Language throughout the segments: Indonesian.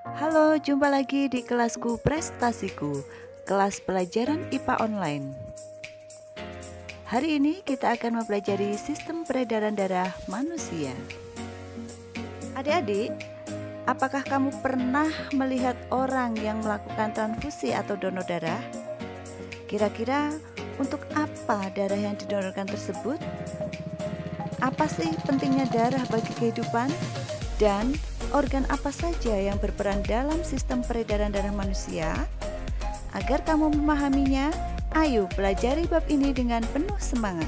Halo, jumpa lagi di kelasku Prestasiku, kelas pelajaran IPA online. Hari ini kita akan mempelajari sistem peredaran darah manusia. Adik-adik, apakah kamu pernah melihat orang yang melakukan transfusi atau donor darah? Kira-kira untuk apa darah yang didonorkan tersebut? Apa sih pentingnya darah bagi kehidupan? Dan organ apa saja yang berperan dalam sistem peredaran darah manusia? Agar kamu memahaminya, ayo pelajari bab ini dengan penuh semangat.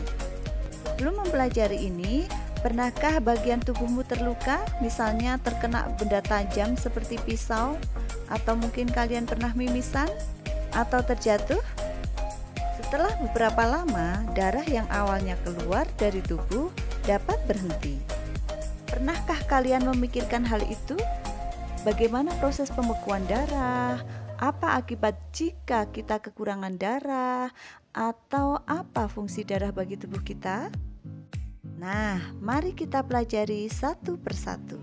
Sebelum mempelajari ini, pernahkah bagian tubuhmu terluka? Misalnya terkena benda tajam seperti pisau, atau mungkin kalian pernah mimisan atau terjatuh? Setelah beberapa lama, darah yang awalnya keluar dari tubuh dapat berhenti. Pernahkah kalian memikirkan hal itu? Bagaimana proses pembekuan darah? Apa akibat jika kita kekurangan darah? Atau apa fungsi darah bagi tubuh kita? Nah, mari kita pelajari satu persatu.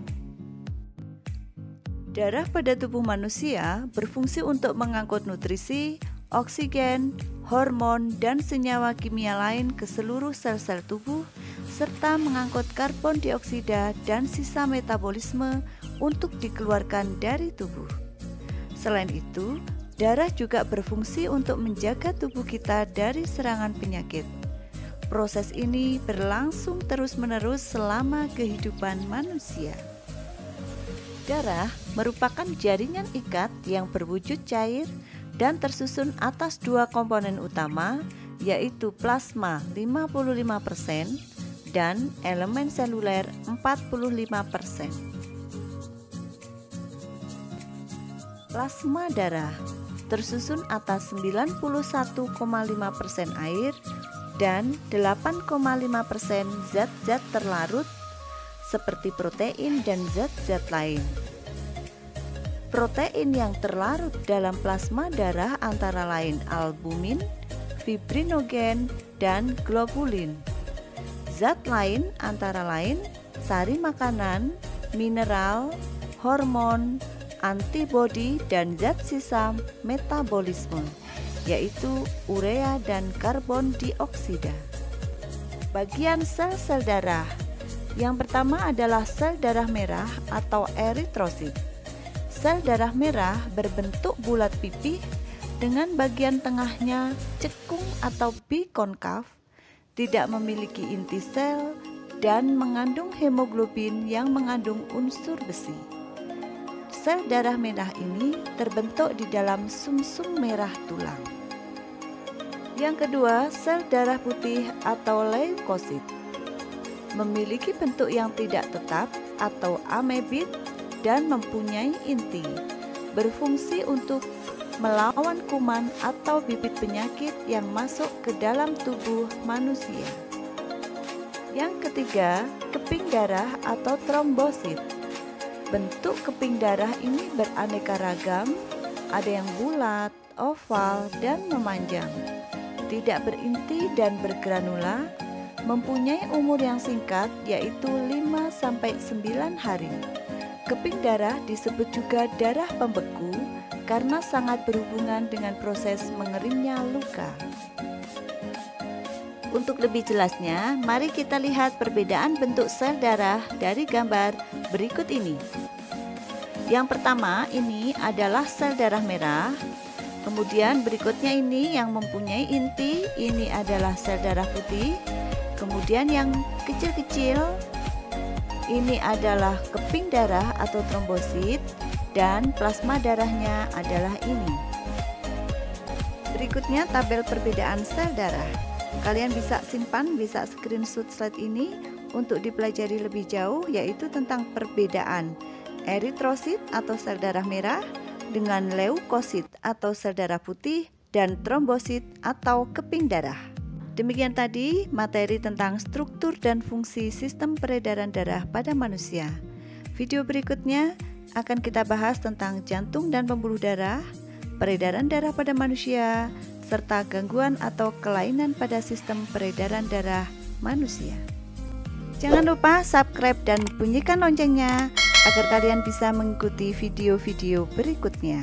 Darah pada tubuh manusia berfungsi untuk mengangkut nutrisi, oksigen, hormon, dan senyawa kimia lain ke seluruh sel-sel tubuh, serta mengangkut karbon dioksida dan sisa metabolisme untuk dikeluarkan dari tubuh. Selain itu, darah juga berfungsi untuk menjaga tubuh kita dari serangan penyakit. Proses ini berlangsung terus-menerus selama kehidupan manusia. Darah merupakan jaringan ikat yang berwujud cair dan tersusun atas dua komponen utama, yaitu plasma 55% dan elemen seluler 45%. Plasma darah tersusun atas 91,5% air dan 8,5% zat-zat terlarut seperti protein dan zat-zat lain. Protein yang terlarut dalam plasma darah antara lain albumin, fibrinogen, dan globulin. Zat lain antara lain sari makanan, mineral, hormon, antibodi, dan zat sisa metabolisme, yaitu urea dan karbon dioksida. Bagian sel-sel darah. Yang pertama adalah sel darah merah atau eritrosit. Sel darah merah berbentuk bulat pipih dengan bagian tengahnya cekung atau bikonkav, tidak memiliki inti sel, dan mengandung hemoglobin yang mengandung unsur besi. Sel darah merah ini terbentuk di dalam sumsum merah tulang. Yang kedua, sel darah putih atau leukosit. Memiliki bentuk yang tidak tetap atau amebit dan mempunyai inti, berfungsi untuk melawan kuman atau bibit penyakit yang masuk ke dalam tubuh manusia. Yang ketiga, keping darah atau trombosit. Bentuk keping darah ini beraneka ragam, ada yang bulat, oval, dan memanjang, tidak berinti dan bergranula, mempunyai umur yang singkat yaitu 5-9 hari. Keping darah disebut juga darah pembeku karena sangat berhubungan dengan proses mengeringnya luka. Untuk lebih jelasnya, mari kita lihat perbedaan bentuk sel darah dari gambar berikut ini. Yang pertama ini adalah sel darah merah. Kemudian berikutnya ini yang mempunyai inti, ini adalah sel darah putih. Kemudian yang kecil-kecil, ini adalah keping darah atau trombosit, dan plasma darahnya adalah ini. Berikutnya tabel perbedaan sel darah. Kalian bisa simpan, bisa screenshot slide ini untuk dipelajari lebih jauh, yaitu tentang perbedaan eritrosit atau sel darah merah dengan leukosit atau sel darah putih dan trombosit atau keping darah. Demikian tadi materi tentang struktur dan fungsi sistem peredaran darah pada manusia. Video berikutnya akan kita bahas tentang jantung dan pembuluh darah, peredaran darah pada manusia, serta gangguan atau kelainan pada sistem peredaran darah manusia. Jangan lupa subscribe dan bunyikan loncengnya agar kalian bisa mengikuti video-video berikutnya.